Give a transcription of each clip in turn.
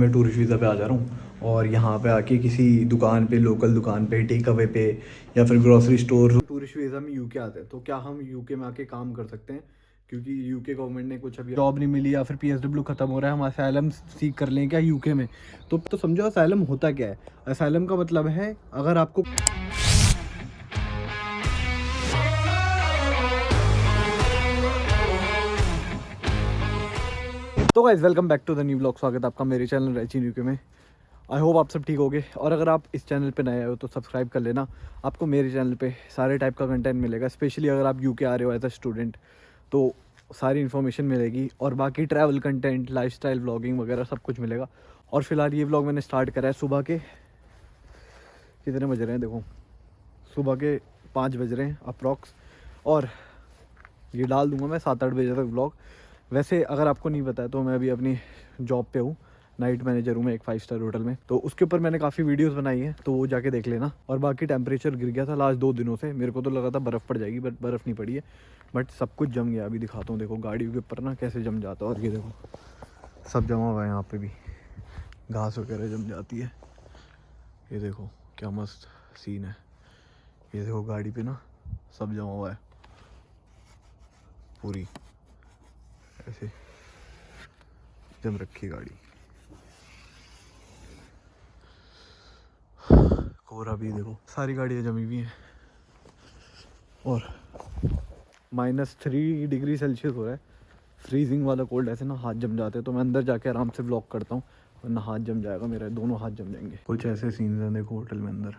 मैं tourist visa पे आ जा रहा हूँ और यहाँ पे आके किसी दुकान पे, लोकल दुकान पे, टेक अवे पे या फिर ग्रोसरी स्टोर। टूरिस्ट वीज़ा में यूके आते हैं तो क्या हम यूके में आके काम कर सकते हैं? क्योंकि यूके गवर्नमेंट ने कुछ अभी जॉब नहीं मिली या फिर पीएसडब्ल्यू खत्म हो रहा है, हम असाइलम सीख कर लें क्या यूके में? तो समझो असाइलम होता क्या है। असाइलम का मतलब है अगर आपको तो guys welcome back to the new blog. स्वागत है आपका मेरे चैनल रैचिन यूके में। आई होप आप सब ठीक होगे और अगर आप इस चैनल पे नए हो तो सब्सक्राइब कर लेना। आपको मेरे चैनल पे सारे टाइप का कंटेंट मिलेगा, स्पेशली अगर आप यूके आ रहे हो एज अ स्टूडेंट तो सारी इन्फॉर्मेशन मिलेगी और बाकी ट्रैवल कंटेंट, लाइफस्टाइल व्लॉगिंग वगैरह सब कुछ मिलेगा। और फिलहाल ये व्लॉग मैंने स्टार्ट करा है सुबह के कितने बज रहे हैं देखो, सुबह के 5 बज रहे हैं अप्रॉक्स, और ये डाल दूंगा मैं 7-8 बजे तक व्लॉग। वैसे अगर आपको नहीं पता है तो मैं अभी अपनी जॉब पे हूँ, नाइट मैनेजर हूँ मैं एक 5 स्टार होटल में। तो उसके ऊपर मैंने काफ़ी वीडियोस बनाई हैं तो वो जाके देख लेना। और बाकी टेम्परेचर गिर गया था लास्ट 2 दिनों से, मेरे को तो लगा था बर्फ़ पड़ जाएगी बट बर्फ़ नहीं पड़ी है, बट सब कुछ जम गया। अभी दिखाता हूँ, देखो गाड़ियों के ऊपर ना कैसे जम जाता है। और ये देखो सब जमा हुआ है, यहाँ पर भी घास वगैरह जम जाती है। ये देखो क्या मस्त सीन है। ये देखो गाड़ी पे ना सब जमा हुआ है, पूरी ऐसे जम रखी गाड़ी। कोहरा भी देखो, सारी गाड़ियाँ जमी हुई हैं और -3 डिग्री सेल्सियस हो रहा है, फ्रीजिंग वाला कोल्ड। ऐसे ना हाथ जम जाते हैं तो मैं अंदर जाके आराम से व्लॉग करता हूँ, वरना हाथ जम जाएगा मेरा, दोनों हाथ जम जाएंगे। कुछ ऐसे सीन्स हैं देखो होटल में अंदर।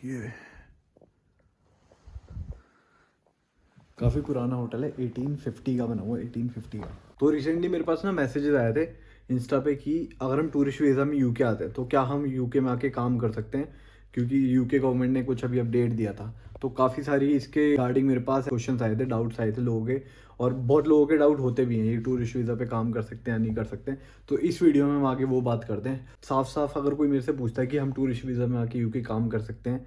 ये काफ़ी पुराना होटल है, 1850 का बना हुआ है, 1850 का। तो रिसेंटली मेरे पास ना मैसेजेस आए थे इंस्टा पे कि अगर हम टूरिस्ट वीज़ा में यूके आते हैं तो क्या हम यूके में आके काम कर सकते हैं, क्योंकि यूके गवर्नमेंट ने कुछ अभी अपडेट दिया था। तो काफ़ी सारी इसके रिगार्डिंग मेरे पास क्वेश्चंस आए थे, डाउट्स आए थे लोगों के, और बहुत लोगों के डाउट होते भी हैं ये टूरिस्ट वीज़ा पे काम कर सकते हैं या नहीं कर सकते हैं। तो इस वीडियो में हम आगे वो बात करते हैं। साफ साफ अगर कोई मेरे से पूछता है कि हम टूरिस्ट वीज़ा में आके यूके काम कर सकते हैं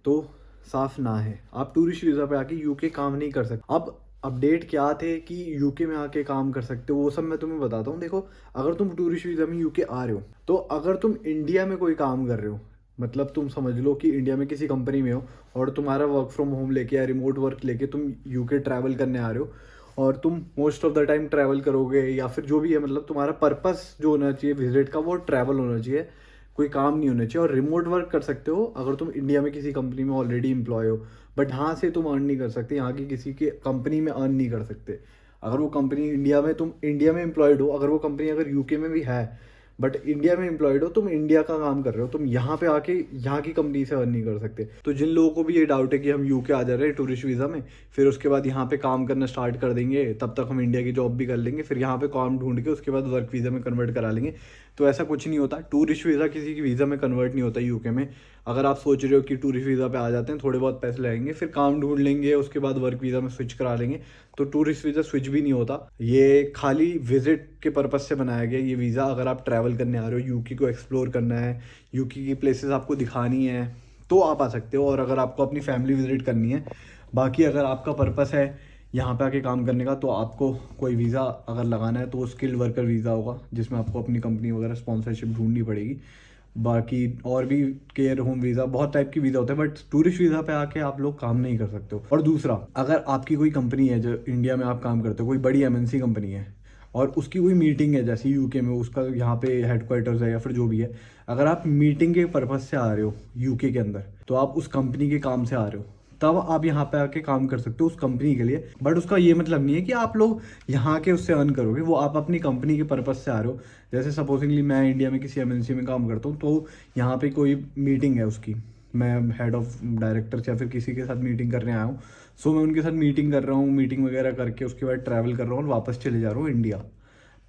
तो साफ ना है, आप टूरिस्ट वीज़ा पे आके यूके काम नहीं कर सकते। अब अपडेट क्या थे कि यूके में आके काम कर सकते हो वो सब मैं तुम्हें बताता हूँ। देखो अगर तुम टूरिस्ट वीज़ा में यूके आ रहे हो तो अगर तुम इंडिया में कोई काम कर रहे हो, मतलब तुम समझ लो कि इंडिया में किसी कंपनी में हो और तुम्हारा वर्क फ्रॉम होम लेके या रिमोट वर्क लेके तुम यूके ट्रैवल करने आ रहे हो, और तुम most of the time travel करोगे या फिर जो भी है, मतलब तुम्हारा पर्पस जो होना चाहिए विजिट का वो ट्रैवल होना चाहिए, कोई काम नहीं होना चाहिए। और रिमोट वर्क कर सकते हो अगर तुम इंडिया में किसी कंपनी में ऑलरेडी एम्प्लॉय हो, बट यहाँ से तुम अर्न नहीं कर सकते, यहाँ की किसी के कंपनी में अर्न नहीं कर सकते। अगर वो कंपनी इंडिया में, तुम इंडिया में एम्प्लॉयड हो, अगर वो कंपनी अगर यूके में भी है बट इंडिया में एम्प्लॉयड हो, तुम इंडिया का काम कर रहे हो, तुम यहाँ पे आके यहाँ की कंपनी से अर्न नहीं कर सकते। तो जिन लोगों को भी ये डाउट है कि हम यूके आ जा रहे हैं टूरिस्ट वीज़ा में, फिर उसके बाद यहाँ पे काम करना स्टार्ट कर देंगे, तब तक हम इंडिया की जॉब भी कर लेंगे, फिर यहाँ पे काम ढूंढ के उसके बाद वर्क वीज़ा में कन्वर्ट करा लेंगे, तो ऐसा कुछ नहीं होता। टूरिस्ट वीज़ा किसी की वीज़ा में कन्वर्ट नहीं होता यूके में। अगर आप सोच रहे हो कि टूरिस्ट वीज़ा पे आ जाते हैं, थोड़े बहुत पैसे लगेंगे, फिर काम ढूंढ लेंगे, उसके बाद वर्क वीज़ा में स्विच करा लेंगे, तो टूरिस्ट वीज़ा स्विच भी नहीं होता। ये खाली विजिट के पर्पज़ से बनाया गया ये वीज़ा। अगर आप ट्रैवल करने आ रहे हो, यूके को एक्सप्लोर करना है, यूके की प्लेसेस आपको दिखानी है, तो आप आ सकते हो। और अगर आपको अपनी फैमिली विजिट करनी है, बाकी अगर आपका पर्पस है यहाँ पे आके काम करने का, तो आपको कोई वीज़ा अगर लगाना है तो वो स्किल्ड वर्कर वीज़ा होगा, जिसमें आपको अपनी कंपनी वगैरह स्पॉन्सरशिप ढूंढनी पड़ेगी। बाकी और भी केयर होम वीज़ा, बहुत टाइप की वीज़ा होते हैं, बट टूरिस्ट वीज़ा पे आके आप लोग काम नहीं कर सकते हो। और दूसरा, अगर आपकी कोई कंपनी है जो इंडिया में आप काम करते हो, कोई बड़ी एमएनसी कंपनी है और उसकी कोई मीटिंग है जैसे यूके में, उसका यहाँ पे हेडक्वार्टर्स है या फिर जो भी है, अगर आप मीटिंग के पर्पज़ से आ रहे हो यूके के अंदर, तो आप उस कंपनी के काम से आ रहे हो, तब आप यहाँ पे आके काम कर सकते हो उस कंपनी के लिए। बट उसका ये मतलब नहीं है कि आप लोग यहाँ के उससे अर्न करोगे, वो आप अपनी कंपनी के पर्पज़ से आ रहे हो। जैसे सपोजिंगली मैं इंडिया में किसी एमएनसी में काम करता हूँ, तो यहाँ पे कोई मीटिंग है उसकी, मैं हेड ऑफ डायरेक्टर या फिर किसी के साथ मीटिंग करने आया हूँ, सो मैं उनके साथ मीटिंग कर रहा हूँ, मीटिंग वगैरह करके उसके बाद ट्रैवल कर रहा हूँ और वापस चले जा रहा हूँ इंडिया।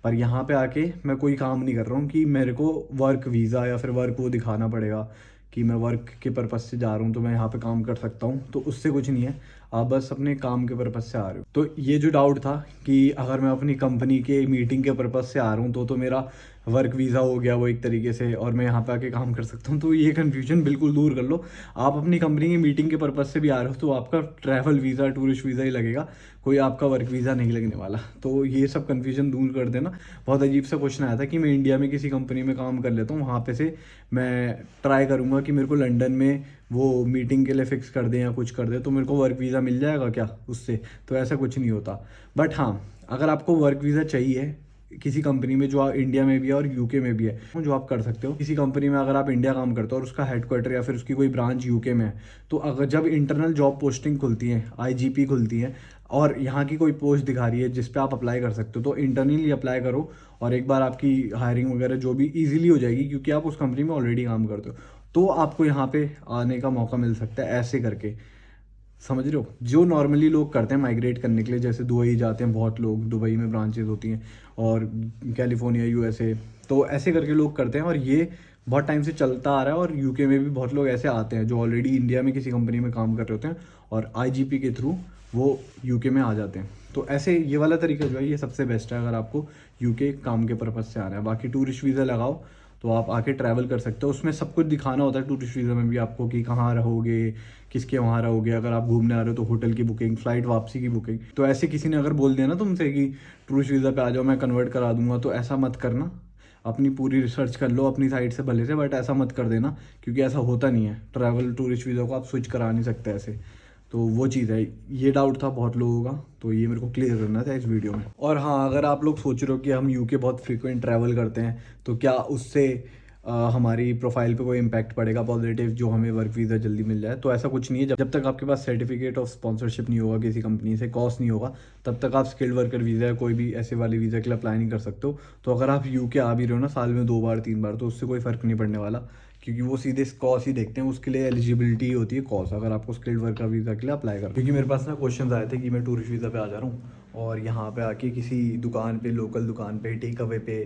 पर यहाँ पे आके मैं कोई काम नहीं कर रहा हूँ कि मेरे को वर्क वीज़ा या फिर वर्क वो दिखाना पड़ेगा कि मैं वर्क के पर्पज़ से जा रहा हूँ तो मैं यहाँ पे काम कर सकता हूँ, तो उससे कुछ नहीं है। आप बस अपने काम के पर्पज़ से आ रहे हो। तो ये जो डाउट था कि अगर मैं अपनी कंपनी के मीटिंग के पर्पज़ से आ रहा हूँ तो मेरा वर्क वीज़ा हो गया वो एक तरीके से, और मैं यहाँ पे आके काम कर सकता हूँ। तो ये कन्फ्यूजन बिल्कुल दूर कर लो। आप अपनी कंपनी की मीटिंग के पर्पज़ से भी आ रहे हो तो आपका ट्रैवल वीज़ा, टूरिस्ट वीज़ा ही लगेगा, कोई आपका वर्क वीज़ा नहीं लगने वाला। तो ये सब कन्फ्यूजन दूर कर देना। बहुत अजीब सा क्वेश्चन आया था कि मैं इंडिया में किसी कंपनी में काम कर लेता हूँ, वहाँ पे से मैं ट्राई करूँगा कि मेरे को लंदन में वो मीटिंग के लिए फ़िक्स कर दें या कुछ कर दें तो मेरे को वर्क वीज़ा मिल जाएगा क्या उससे? तो ऐसा कुछ नहीं होता। बट हाँ, अगर आपको वर्क वीज़ा चाहिए किसी कंपनी में जो इंडिया में भी है और यूके में भी है, जो आप कर सकते हो। किसी कंपनी में अगर आप इंडिया काम करते हो और उसका हेडक्वार्टर या फिर उसकी कोई ब्रांच यूके में है, तो अगर जब इंटरनल जॉब पोस्टिंग खुलती है, आईजीपी खुलती है और यहाँ की कोई पोस्ट दिखा रही है जिस पे आप अप्लाई कर सकते हो, तो इंटरनली अप्लाई करो और एक बार आपकी हायरिंग वगैरह जो भी ईजिली हो जाएगी क्योंकि आप उस कंपनी में ऑलरेडी काम करते हो, तो आपको यहाँ पे आने का मौका मिल सकता है ऐसे करके। समझ रहे हो? जो नॉर्मली लोग करते हैं माइग्रेट करने के लिए, जैसे दुबई जाते हैं बहुत लोग, दुबई में ब्रांचेज होती हैं और कैलिफोर्निया, यूएसए, तो ऐसे करके लोग करते हैं और ये बहुत टाइम से चलता आ रहा है। और यूके में भी बहुत लोग ऐसे आते हैं जो ऑलरेडी इंडिया में किसी कंपनी में काम कर रहे होते हैं और आईजीपी के थ्रू वो यूके में आ जाते हैं। तो ऐसे ये वाला तरीका जो है ये सबसे बेस्ट है अगर आपको यूके काम के पर्पज़ से आ रहा है। बाकी टूरिस्ट वीज़ा लगाओ तो आप आके ट्रैवल कर सकते हो, उसमें सब कुछ दिखाना होता है टूरिस्ट वीज़ा में भी आपको कि कहाँ रहोगे, किसके वहाँ रहोगे, अगर आप घूमने आ रहे हो तो होटल की बुकिंग, फ़्लाइट वापसी की बुकिंग। तो ऐसे किसी ने अगर बोल दिया ना तुमसे कि टूरिस्ट वीज़ा पे आ जाओ मैं कन्वर्ट करा दूंगा, तो ऐसा मत करना। अपनी पूरी रिसर्च कर लो अपनी साइड से भले से, बट ऐसा मत कर देना क्योंकि ऐसा होता नहीं है। ट्रैवल टूरिस्ट वीज़ा को आप स्विच करा नहीं सकते ऐसे। तो वो चीज़ है, ये डाउट था बहुत लोगों का, तो ये मेरे को क्लियर करना था इस वीडियो में। और हाँ, अगर आप लोग सोच रहे हो कि हम यूके बहुत फ्रीक्वेंट ट्रैवल करते हैं तो क्या उससे हमारी प्रोफाइल पे कोई इम्पैक्ट पड़ेगा पॉजिटिव, जो हमें वर्क वीज़ा जल्दी मिल जाए? तो ऐसा कुछ नहीं है। जब तक आपके पास सर्टिफिकेट ऑफ स्पॉन्सरशिप नहीं होगा किसी कंपनी से, कॉस्ट नहीं होगा, तब तक आप स्किल्ड वर्कर वीज़ा या कोई भी ऐसे वाले वीज़ा के लिए अप्लाई नहीं कर सकते हो। तो अगर आप यूके आ भी रहे हो ना साल में 2 बार 3 बार, तो उससे कोई फ़र्क नहीं पड़ने वाला क्योंकि वो सीधे कॉस ही देखते हैं, उसके लिए एलिजिबिलिटी होती है कॉस, अगर आपको स्किल्ड वर्कर वीज़ा के लिए अप्लाई करो। क्योंकि मेरे पास ना क्वेश्चन आए थे कि मैं टूरिस्ट वीज़ा पे आ जा रहा हूँ और यहाँ पे आके किसी दुकान पे, लोकल दुकान पे, टेक अवे पे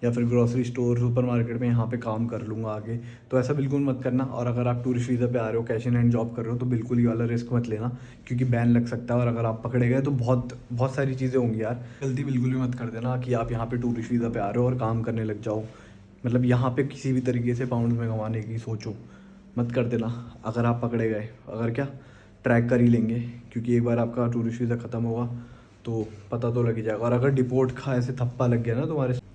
या फिर ग्रॉसरी स्टोर, सुपरमार्केट में यहाँ पे काम कर लूँगा आगे। तो ऐसा बिल्कुल मत करना। और अगर आप टूरिस्ट वीज़ा पे आ रहे हो, कैश इन हैंड जॉब कर रहे हो, तो बिल्कुल ये वाला रिस्क मत लेना क्योंकि बैन लग सकता है। और अगर आप पकड़े गए तो बहुत बहुत सारी चीज़ें होंगी यार। गलती बिल्कुल भी मत कर देना कि आप यहाँ पे टूरिस्ट वीज़ा पे आ रहे हो और काम करने लग जाओ, मतलब यहाँ पे किसी भी तरीके से पाउंड में कमाने की सोचो, मत कर देना। अगर आप पकड़े गए, अगर क्या ट्रैक कर ही लेंगे क्योंकि एक बार आपका टूरिस्ट वीज़ा ख़त्म होगा तो पता तो लग ही जाएगा। और अगर डिपोर्ट का ऐसे थप्पा लग गया ना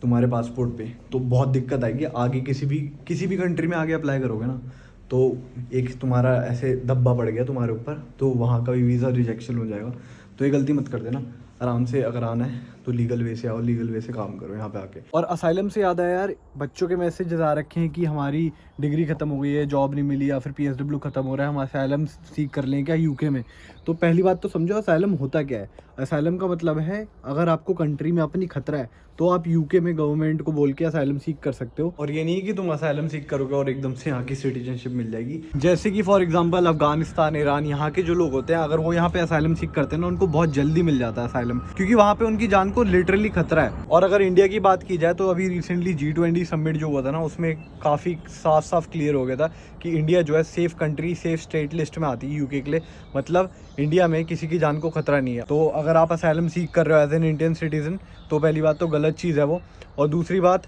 तुम्हारे पासपोर्ट पे, तो बहुत दिक्कत आएगी आगे। किसी भी कंट्री में आगे अप्लाई करोगे ना, तो एक तुम्हारा ऐसे धब्बा पड़ गया तुम्हारे ऊपर, तो वहाँ का भी वीज़ा रिजेक्शन हो जाएगा। तो ये गलती मत कर देना। आराम से अगर आना है तो लीगल वे से आओ, लीगल वे से काम करो यहाँ पे आके। और असाइलम से याद आया यार, बच्चों के मैसेजेस आ रखे हैं कि हमारी डिग्री ख़त्म हो गई है, जॉब नहीं मिली या फिर पीएसडब्ल्यू ख़त्म हो रहा है, हम असाइलम सीख कर लें क्या यूके में? तो पहली बात तो समझो असाइलम होता क्या है। असाइलम का मतलब है अगर आपको कंट्री में अपनी खतरा है तो आप यूके में गवर्नमेंट को बोल के असाइलम सीख कर सकते हो। और ये नहीं कि तुम असाइलम सीख करोगे और एकदम से यहाँ की सिटीजनशिप मिल जाएगी। जैसे कि फॉर एग्जांपल अफगानिस्तान, ईरान, यहाँ के जो लोग होते हैं, अगर वो यहाँ पे असाइलम सीख करते हैं ना, उनको बहुत जल्दी मिल जाता है असाइलम, क्योंकि वहाँ पे उनकी जान को लिटरली खतरा है। और अगर इंडिया की बात की जाए तो अभी रिसेंटली G20 समिट जो हुआ था ना, उसमें काफ़ी साफ साफ क्लियर हो गया था कि इंडिया जो है safe country, safe state list में आती है यूके के लिए। मतलब इंडिया में किसी की जान को खतरा नहीं है। तो अगर आप असाइलम सीख कर रहे हो एज एन इंडियन सिटीजन, तो पहली बात तो गलत चीज़ है वो, और दूसरी बात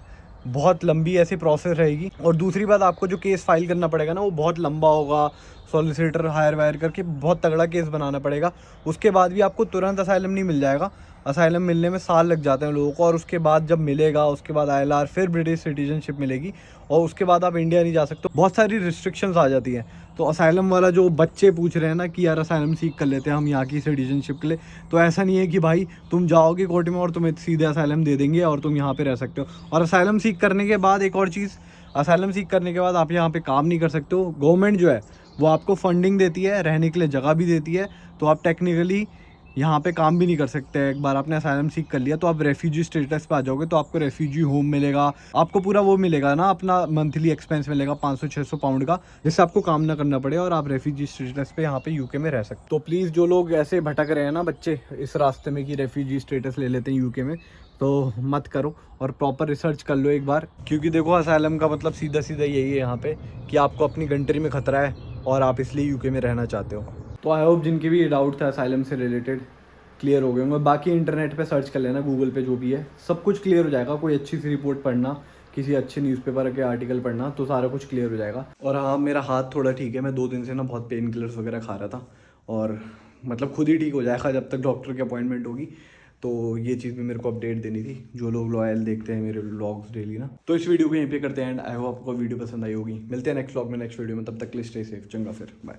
बहुत लंबी ऐसी प्रोसेस रहेगी, और दूसरी बात आपको जो केस फाइल करना पड़ेगा ना वो बहुत लंबा होगा, सॉलिसिटर हायर वायर करके बहुत तगड़ा केस बनाना पड़ेगा। उसके बाद भी आपको तुरंत असाइलम नहीं मिल जाएगा, असाइलम मिलने में साल लग जाते हैं लोगों को, और उसके बाद जब मिलेगा उसके बाद ILR, फिर ब्रिटिश सिटीजनशिप मिलेगी, और उसके बाद आप इंडिया नहीं जा सकते। बहुत सारी रिस्ट्रिक्शंस आ जाती हैं। तो असाइलम वाला जो बच्चे पूछ रहे हैं ना कि यार असाइलम सीख कर लेते हैं हम यहाँ की सिटीजनशिप के लिए, तो ऐसा नहीं है कि भाई तुम जाओगे कोर्ट में और तुम्हें सीधे असाइलम दे देंगे और तुम यहाँ पे रह सकते हो। और असाइलम सीख करने के बाद एक और चीज़, असाइलम सीख करने के बाद आप यहाँ पे काम नहीं कर सकते हो। गवर्नमेंट जो है वो आपको फंडिंग देती है, रहने के लिए जगह भी देती है, तो आप टेक्निकली यहाँ पे काम भी नहीं कर सकते। एक बार आपने असाइलम सीख कर लिया तो आप रेफ्यूजी स्टेटस पे आ जाओगे, तो आपको रेफ्यूजी होम मिलेगा, आपको पूरा वो मिलेगा ना, अपना मंथली एक्सपेंस मिलेगा 500-600 पाउंड का, जिससे आपको काम ना करना पड़े और आप रेफ्यूजी स्टेटस पे यहाँ पे यूके में रह सकते। तो प्लीज़ जो लोग ऐसे भटक रहे हैं ना बच्चे इस रास्ते में कि रेफ्यूजी स्टेटस ले लेते हैं यूके में, तो मत करो और प्रॉपर रिसर्च कर लो एक बार। क्योंकि देखो असाइलम का मतलब सीधा सीधा यही है यहाँ पे कि आपको अपनी कंट्री में खतरा है और आप इसलिए यूके में रहना चाहते हो। तो आई होप जिनके भी ये डाउट था असाइलम से रिलेटेड क्लियर हो गए होंगे। बाकी इंटरनेट पे सर्च कर लेना, गूगल पे जो भी है सब कुछ क्लियर हो जाएगा। कोई अच्छी सी रिपोर्ट पढ़ना किसी अच्छे न्यूज़पेपर के आर्टिकल पढ़ना, तो सारा कुछ क्लियर हो जाएगा। और हाँ, मेरा हाथ थोड़ा ठीक है, मैं 2 दिन से ना बहुत पेन किलर्स वगैरह खा रहा था, और मतलब खुद ही ठीक हो जाएगा जब तक डॉक्टर की अपॉइंटमेंट होगी। तो ये चीज़ भी मेरे को अपडेट देनी थी, जो लोग लॉयल देखते हैं मेरे व्लॉग्स डेली ना। तो इस वीडियो को यहीं पे करते हैं एंड आई होप आपको वीडियो पसंद आई होगी। मिलते हैं नेक्स्ट व्लॉग में, नेक्स्ट वीडियो में, तब तक के लिए स्टे सेफ, चंगा फिर, बाय।